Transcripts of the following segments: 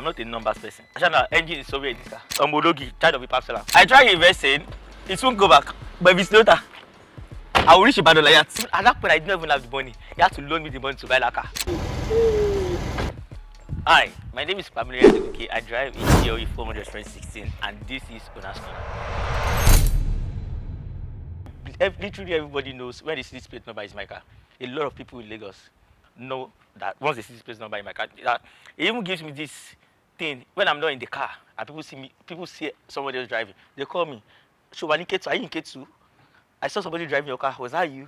I'm not a numbers person. Ashana, engine is somewhere in this car. Omodogi, child of a Papsela. I try investing, it won't go back. But if it's later, I will reach a battle like that. At that point, I didn't even have the money. You have to loan me the money to buy that car. Hi, my name is Pamilerins Dream Car. I drive a GLE 400 2016, and this is Onaskin. Literally everybody knows when they see this plate number is my car. A lot of people in Lagos know that once they see this plate number in my car, that it even gives me this thing when I'm not in the car and people see somebody else driving. They call me, Shobani Ketu, are you in Ketu? I saw somebody driving your car. Was that you?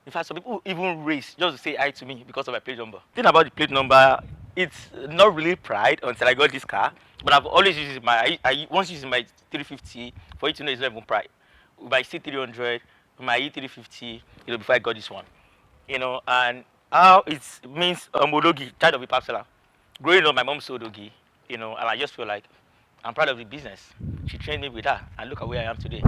In fact, some people even race just to say hi to me because of my plate number. The thing about the plate number, it's not really pride until I got this car. But I've always used my, I once used my 350. For you to know, it's not even pride. My C300, my E350, before I got this one. And how it means Omodogi, child of a Papsela. Growing up, my mom sold Ogi, and I just feel like I'm proud of the business. She trained me with her, and look at where I am today.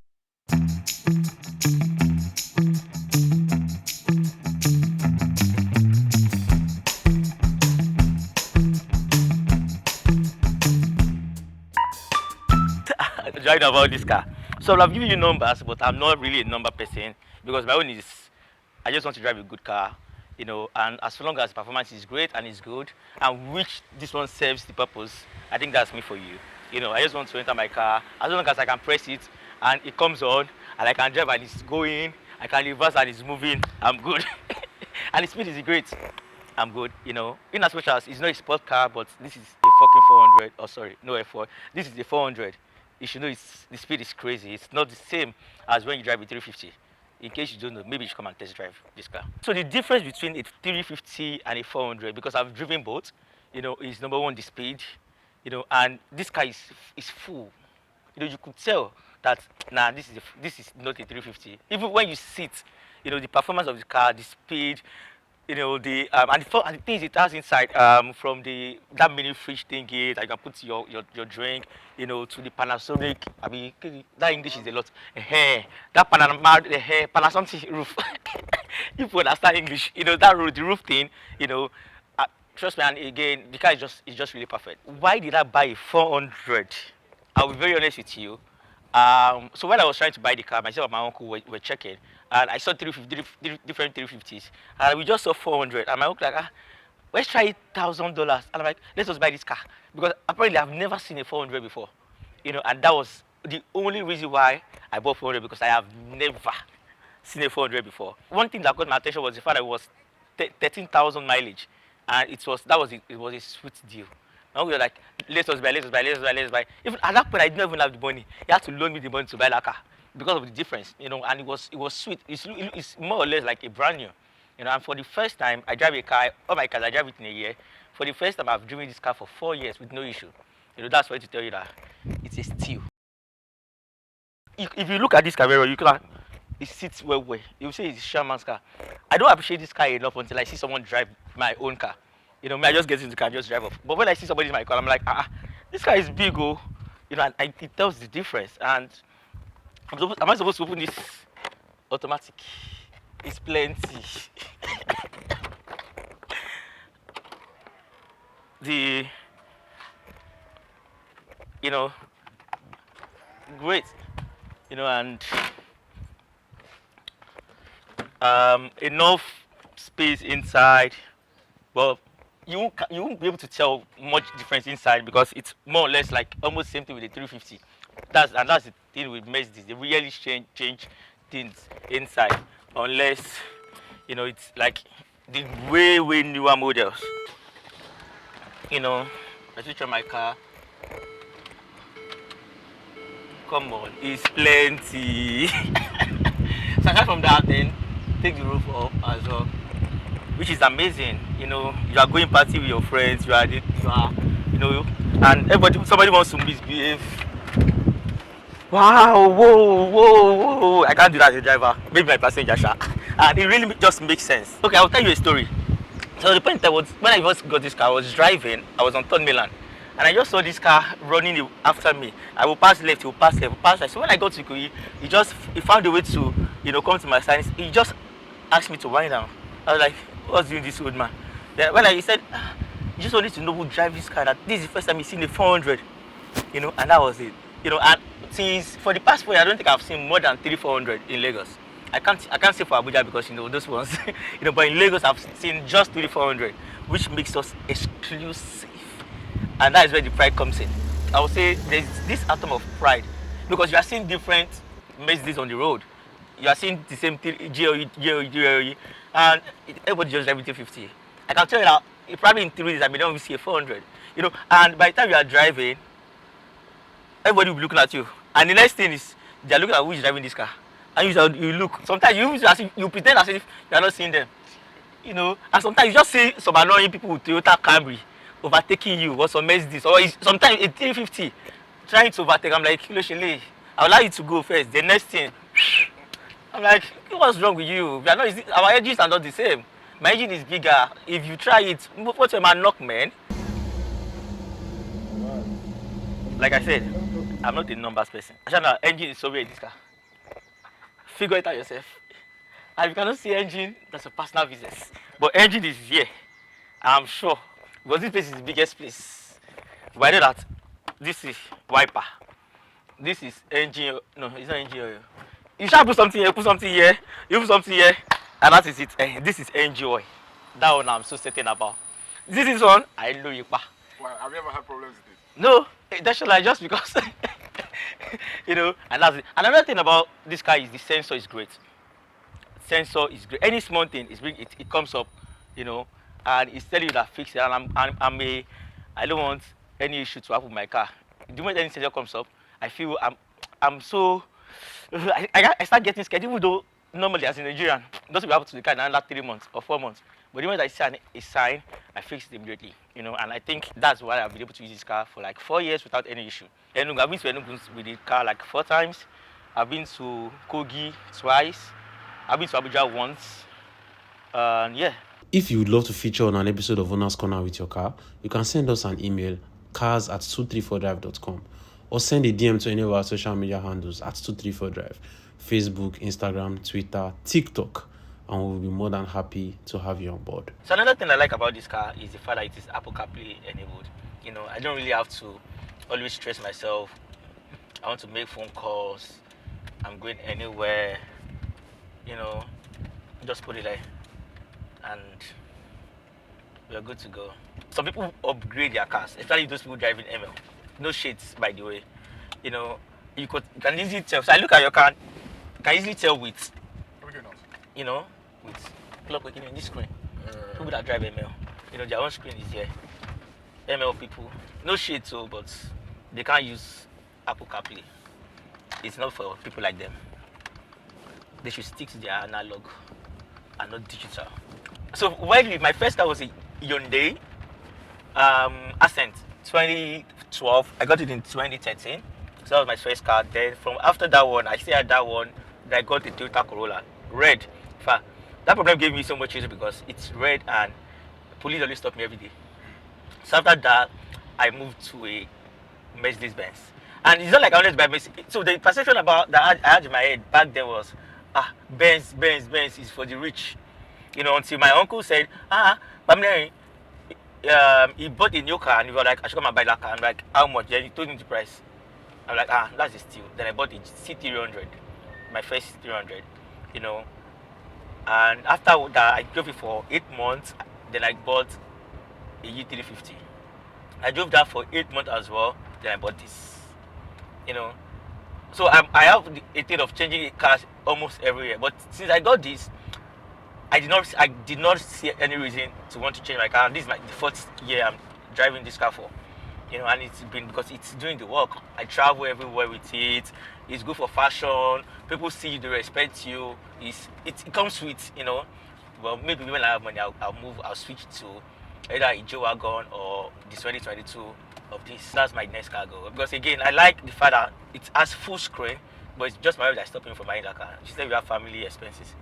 Driving about this car. So I've given you numbers, but I'm not really a number person because my own is I just want to drive a good car, and as long as performance is great and is good, and which this one serves the purpose, I think that's me for you. I just want to enter my car as long as I can press it and it comes on and I can drive and it's going, I can reverse and it's moving, I'm good. And the speed is great, I'm good, in as much as it's not a sport car, but this is a fucking 400, oh sorry, no F4, this is the 400. You should know the speed is crazy. It's not the same as when you drive a 350. In case you don't know, maybe you should come and test drive this car. So the difference between a 350 and a 400, because I've driven both, is number one, the speed, and this car is full. You could tell that, nah, this is not a 350. Even when you sit, the performance of the car, the speed, and the thing is it has inside from that mini fridge thingy that you can put your drink, to the Panasonic. I mean, that English is a lot. That Panasonic roof. If you understand English, that roof, the roof thing, trust me. And again, the car is just really perfect. Why did I buy a 400? I'll be very honest with you. So when I was trying to buy the car, myself and my uncle were checking, and I saw different 350s, and we just saw 400, and my uncle like, let's try $1,000, and I'm like, let's just buy this car, because apparently I've never seen a 400 before, and that was the only reason why I bought 400, because I have never seen a 400 before. One thing that caught my attention was the fact that it was 13,000 mileage, and it was a sweet deal. Now we were like, let's buy. Even at that point, I didn't even have the money. He had to loan me the money to buy that car because of the difference, and it was sweet. It's more or less like a brand new, And for the first time, I drive a car. All my cars, I drive it in a year. For the first time, I've driven this car for 4 years with no issue. That's why to tell you that it's a steal. If you look at this car very well, it sits well. You say it's a Sherman's car. I don't appreciate this car enough until I see someone drive my own car. I just get into the car and just drive off. But when I see somebody in my car, I'm like, this car is big, and it tells the difference. And am I supposed to open this automatic? It's plenty. Great, and enough space inside, but you won't be able to tell much difference inside because it's more or less like almost same thing with the 350. That's the thing with Mercedes. They really change things inside unless it's like the way newer models. I switch on my car. Come on, it's plenty. So aside from that, then take the roof up as well, which is amazing. You are going party with your friends, and somebody wants to misbehave. Wow, whoa, I can't do that as a driver, maybe my passenger, and it really just makes sense. Okay, I'll tell you a story. So the point was, when I first got this car, I was driving, I was on 3rd Milan, and I just saw this car running after me. I will pass left, he will pass left, pass right. So when I got to Ikoyi, he found a way to, come to my side. He just asked me to wind down. I was like, what's doing this old man? Then when he said, You just wanted to know who drive this car. That this is the first time you seen a 400, you know, and that was it. You know, and since for the past 4 years, I don't think I've seen more than 400 in Lagos. I can't say for Abuja because you know those ones, you know, but in Lagos I've seen just 400, which makes us exclusive, and that is where the pride comes in. I would say there's this atom of pride because you are seeing different Mercedes on the road. You are seeing the same GLE, and everybody just driving 250. I can tell you that probably in 3 days I may not even see a 400, you know, and by the time you are driving, everybody will be looking at you, and the next thing is they are looking at who is driving this car, and you look. Sometimes you pretend as if you are not seeing them, you know, and sometimes you just see some annoying people with Toyota Camry overtaking you or some Mercedes, or sometimes a 350 trying to overtake. I'm like, I'll allow you to go first. The next thing, I'm like, what's wrong with you? We are not, our engines are not the same. My engine is bigger. If you try it, what's your man knock, man? Like I said, I'm not a numbers person. Ashana, engine is somewhere in this car. Figure it out yourself. And if you cannot see engine, that's a personal business. But engine is here. I'm sure. Because this place is the biggest place. But I know that this is wiper. This is engine. No, it's not engine oil. You shall put something here, put something here, you put something here, and that is it. This is engine oil. That one I'm so certain about. This is one, I know you. Well, have you ever had problems with it? No, that's like just because, you know, and that's it. And another thing about this car is the sensor is great. Sensor is great. Any small thing, it comes up, you know, and it's telling you that fix it. And I don't want any issue to happen with my car. The moment any sensor comes up, I feel I'm so, I start getting scared, even though normally as a Nigerian, doesn't happen to the car in another 3 months or 4 months. But the moment I see a sign, I fix it immediately, you know, and I think that's why I've been able to use this car for like 4 years without any issue. And I've been to Enugu with the car like 4 times. I've been to Kogi twice. I've been to Abuja once. Yeah. If you would love to feature on an episode of Owner's Corner with your car, you can send us an email, cars@234drive.com, or send a DM to any of our social media handles at 234drive, Facebook, Instagram, Twitter, TikTok, and we'll be more than happy to have you on board. So another thing I like about this car is the fact that it is Apple CarPlay enabled. You know, I don't really have to always stress myself. I want to make phone calls. I'm going anywhere. You know, just put it there, and we're good to go. Some people upgrade their cars, especially those people driving ML. No shades, by the way. You know, you can easily tell. So I look at your car, you can easily tell with, you know, with clock working in this screen. People that drive ML, you know, their own screen is here. ML people, no shade too, but they can't use Apple CarPlay. It's not for people like them. They should stick to their analog and not digital. So while my first car was a Hyundai Accent 2012. I got it in 2013. So that was my first car. Then from after that one, I still had that one. Then I got the Toyota Corolla, red. In fact, that problem gave me so much issue because it's red and police always stop me every day. So after that, I moved to a Mercedes-Benz. And it's not like I wanted to buy Mercedes. So the perception about that I had in my head back then was, Benz is for the rich. You know, until my uncle said, Pamilerin, he bought a new car and he was like, I should come and buy that car. I'm like, how much? Then he told me the price. I'm like, that's a steal. Then I bought the C300, my first C300, you know. And after that, I drove it for 8 months. Then I bought a U350. I drove that for 8 months as well. Then I bought this, you know. So I have a thing of changing cars almost every year. But since I got this, I did not see any reason to want to change my car. This is the 4th year I'm driving this car for, you know, and it's been because it's doing the work. I travel everywhere with it. It's good for fashion. People see you, they respect you. It comes with, you know. Well, maybe when I have money, I'll switch to either a G-Wagon or the 2022 of this. That's my next cargo. Because again, I like the fact that it has full screen, but it's just my wife that's stopping me from buying that car. She said we have family expenses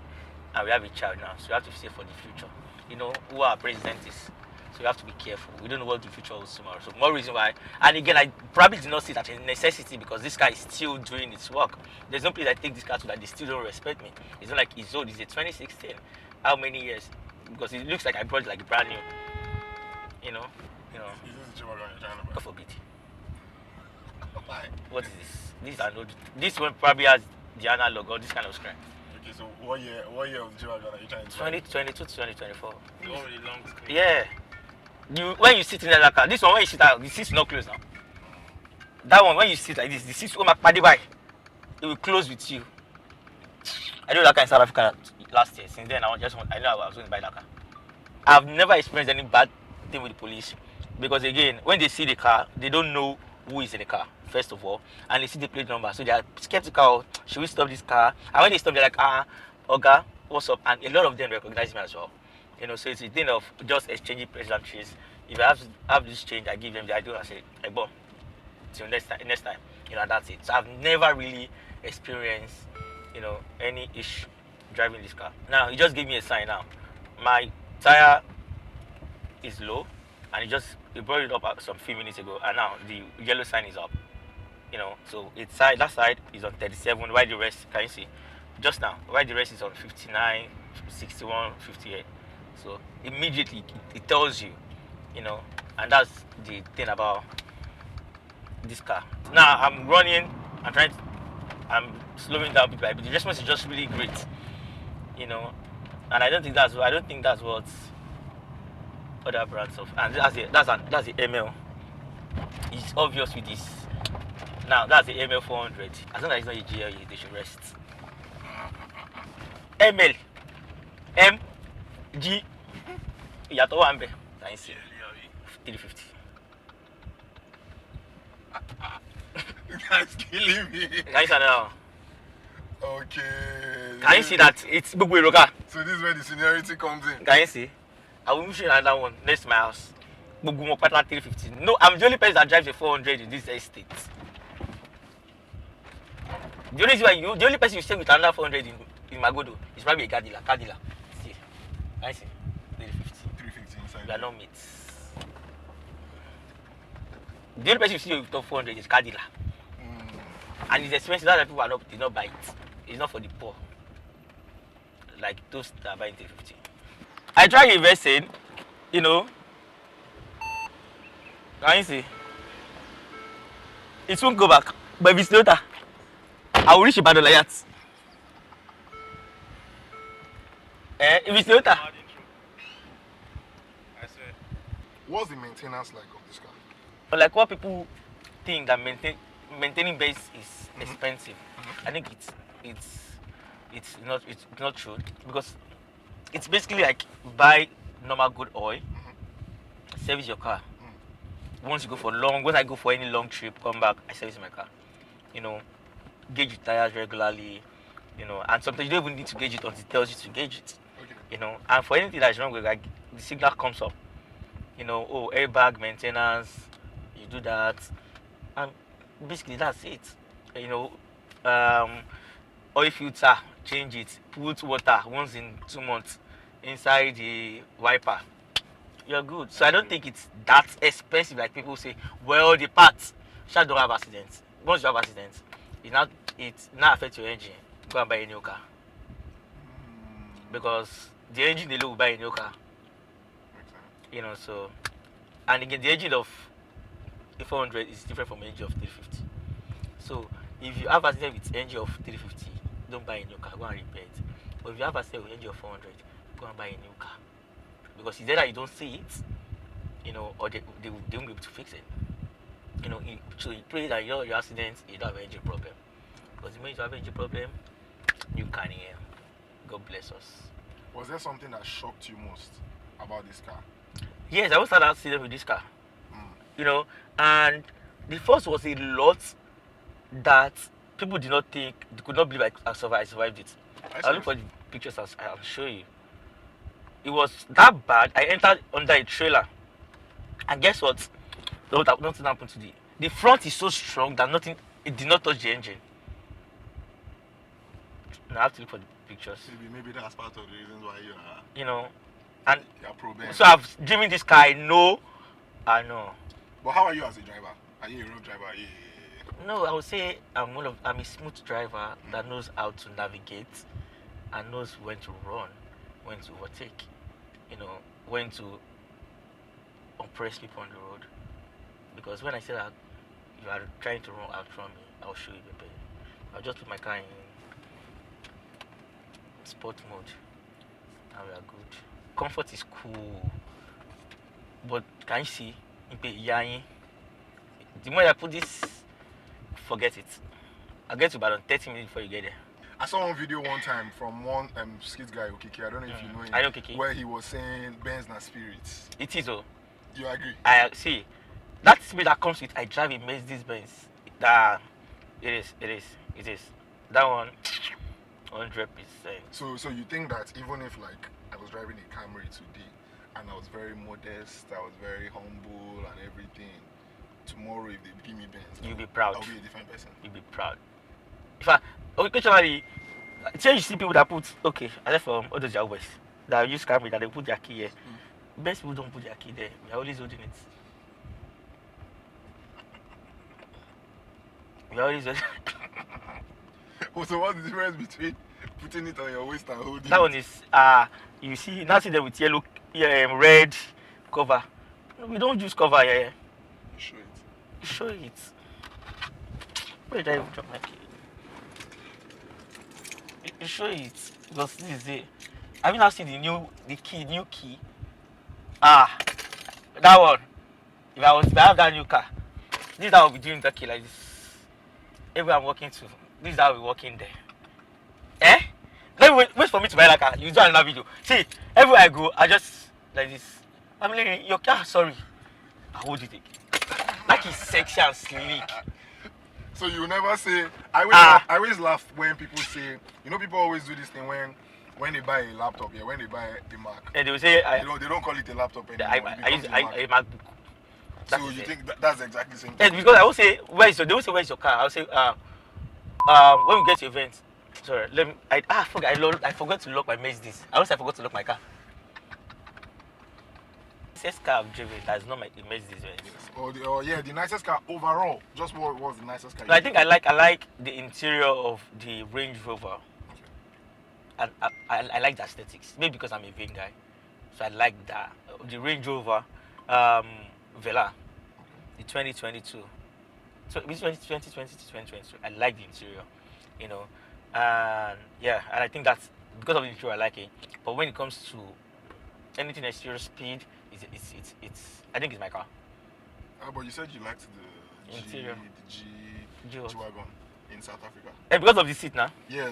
and we have a child now, so we have to save for the future. You know who our president is, so we have to be careful. We don't know what the future holds tomorrow. So more reason why. And again, I probably did not see that as a necessity because this car is still doing its work. There's no place I take this car to that they still don't respect me. It's not like it's old. It's a 2016. How many years? Because it looks like I brought it like brand new. You know. You know, Is this the G-Wagon you're trying to buy? God forbid. Why? What is this? This one probably has the analog or this kind of screen. Okay, so what year of the G-Wagon are you trying to buy? 2022 to 2024. The one with the long screen. Yeah. When you sit in that car, this one when you sit out, the seat's not closed now. That one when you sit like this, the seat's by. It will close with you. I do that car in South Africa last year. Since then, I know I was going to buy that car. I've never experienced any bad thing with the police because again, when they see the car, they don't know who is in the car first of all, and they see the plate number, so they are skeptical. Should we stop this car? And when they stop, they're like, Oga, what's up? And a lot of them recognize me as well. You know, so it's a thing of just exchanging pleasantries. If I have this change, I give them the idea. I say, hey, boy, till next time, you know, that's it. So I've never really experienced, you know, any issue driving this car. Now, he just gave me a sign now. My tire is low, and he brought it up some few minutes ago, and now the yellow sign is up. You know, so that side is on 37, while the rest, can you see? Just now, while the rest is on 59, 61, 58. So immediately it tells you, you know, and that's the thing about this car. Now I'm running, I'm slowing down bit by bit. The response is just really great, you know, and I don't think that's what other brands of, and that's the ML. It's obvious with this. Now that's the ML 400. As long as it's not a GLE, they should rest. ML, M, G, Yato Wambe. Can you see? 350. That's killing me. Can you see now? Okay. Can you see that it's Bugwe Roka? So this is where the seniority comes in. Can you see? I will show you another one next to my house. Bugumo Patla 350. No, I'm the only person that drives a 400 in this estate. The only person you stay with another 400 in Magodo is probably a Cadillac. See, I see. 350 inside. We are not mates. The only person you see with top 400 is Cadillac. And it's expensive. That's why people did not buy it. It's not for the poor. Like those that are buying 350. I tried investing, you know. Can you see? It won't go back. But if it's later, I will reach a battle like that. If it's later. I swear. What's the maintenance like of this car? But like what people think that maintaining base is expensive. I think it's not true because it's basically like buy normal good oil, service your car. Once I go for any long trip, come back, I service my car. You know, gauge your tires regularly, you know, and sometimes you don't even need to gauge it until it tells you to gauge it. Okay. You know, and for anything that's wrong with like the signal comes up, you know, airbag maintenance, you do that, and basically that's it. You know, oil filter, change it, put water once in 2 months inside the wiper. You're good. So I don't think it's that expensive like people say. Well, the parts shall don't have accidents. Once you have accidents, it now affects your engine. Go and buy a new car. Because the engine they will buy a new car. You know, so and again the engine of a 400 is different from the engine of 350. So if you have accident with engine of 350, don't buy a new car, go and repair it. But if you have accident with engine of 400, go and buy a new car. Because it's either you don't see it, you know, or they won't be able to fix it. You know, so you pray that your accident, you don't have an engine problem. Because the moment you have an engine problem, you can hear. God bless us. Was there something that shocked you most about this car? Yes, I always had an accident with this car. You know, and the first was a lot that people did not think, they could not believe I survived it. I'll look for the pictures, I'll show you. It was that bad. I entered under a trailer, and guess what? Nothing happened to the front is so strong that it did not touch the engine. Now I have to look for the pictures. Maybe that's part of the reasons why you are. You know, and pro-Ben. so I've driven this car. I know. But how are you as a driver? Are you a road driver? No, I would say I'm a smooth driver that knows how to navigate and knows when to run, when to overtake, you know, when to oppress people on the road. Because when I say that you are trying to outrun me, I'll show you, baby. I'll just put my car in sport mode and we are good. Comfort is cool. But can you see? The moment I put this, forget it. I'll get to about 30 minutes before you get there. I saw one video one time from one skit guy, Okiki. I don't know if you know him. I know Kiki. Where he was saying Benz na spirits. It is, oh. You agree? I see. That spirit that comes with I drive a Mercedes-Benz. That it is. That one, 100%. So you think that even if like I was driving a Camry today and I was very modest, I was very humble and everything, tomorrow if they give me Benz, You'll be proud. I'll be a different person. You'll be proud. In fact, occasionally, say you see people that put, okay, I left from other Jaguars that use Camry that they put their key here. Best people don't put their key there. We are always holding it. We are always holding it. So what's the difference between putting it on your waist and holding That it? one is, you see, now see them with yellow, red cover. We don't use cover here. Show it. Show it. Where did I even drop my key? You show it because this is it. Have you now seen the new key? That one. If I have that new car, this is how I'll be doing that key like this. Everywhere I'm walking to, this is how we're walking there. Eh? Let me wait for me to buy that car. You do another video. See, everywhere I go, I just like this. I'm like, your car, sorry. I hold it again. Like it's sexy and sleek. So you never say. I always laugh when people say. You know, people always do this thing when they buy a laptop. Yeah, when they buy a Mac. And they will say, they don't call it a laptop anymore. I use a MacBook. So you think that's exactly the same Yes, thing? because I will say, they will say, where's your car? I'll say, when we get to events, sorry, I forgot to lock my Mercedes. I forgot to lock my car. First car I've driven that's not my Mercedes. The nicest car overall. Just what was the nicest car? No, I think I like the interior of the Range Rover. And I like the aesthetics. Maybe because I'm a vain guy. So I like that. The Range Rover Vela. The 2022. So it's 2020 to 2022. I like the interior. You know. And yeah, and I think that's because of the interior I like it. But when it comes to anything exterior speed, it's I think it's my car. But you said you liked the Interior. G-Wagon in South Africa. And because of the seat now. Yeah,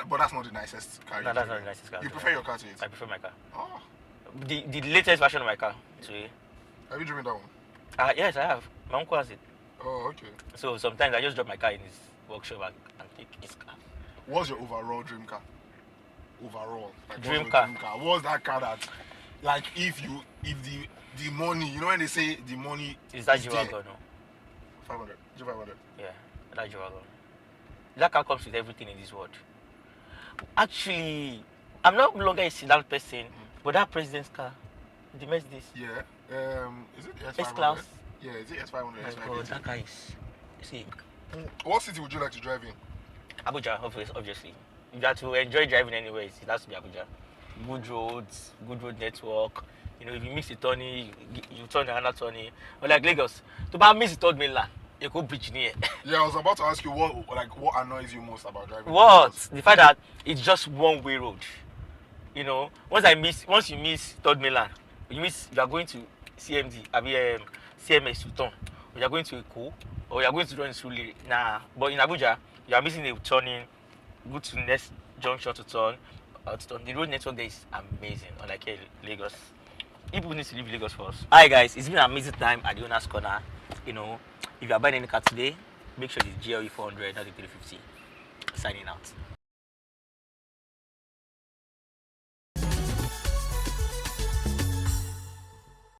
but that's not the nicest car. No, that's not the nicest car. You prefer your car to it? I prefer my car. Oh. The latest version of my car. So, have you driven that one? Yes, I have. My uncle has it. Oh, okay. So sometimes I just drop my car in his workshop and take his car. What's your overall dream car? Overall, like, Dream car. What's that car that, like, if the money, you know when they say the money Is that there? G-Wagon? No? 500, G500. Yeah, that G-Wagon. That car comes with everything in this world. Actually, I'm no longer a sedan person, but that president's car, the Mercedes. Yeah. Is it S500? S-Class. Yeah, is it S500? Oh, that car is sick. What city would you like to drive in? Abuja, obviously. If you have to enjoy driving anywhere, it has to be Abuja. Good roads, good road network. You know, if you miss a turning, you turn another turning. But like Lagos, to miss the third mainland, you go bridge near. Yeah, I was about to ask you what annoys you most about driving. What? The fact that it's just one-way road. You know, once you miss third mainland, you are going to CMD, CMS to turn, or you are going to Eko, or you are going to run through Nah, but in Abuja, you are missing a turning. Go to next junction to turn. The road network there is amazing. Unlike here, Lagos. People need to leave Lagos first. Hi guys, it's been an amazing time at the owner's corner. You know, if you are buying any car today, make sure it's GLE 400, not the 350. Signing out.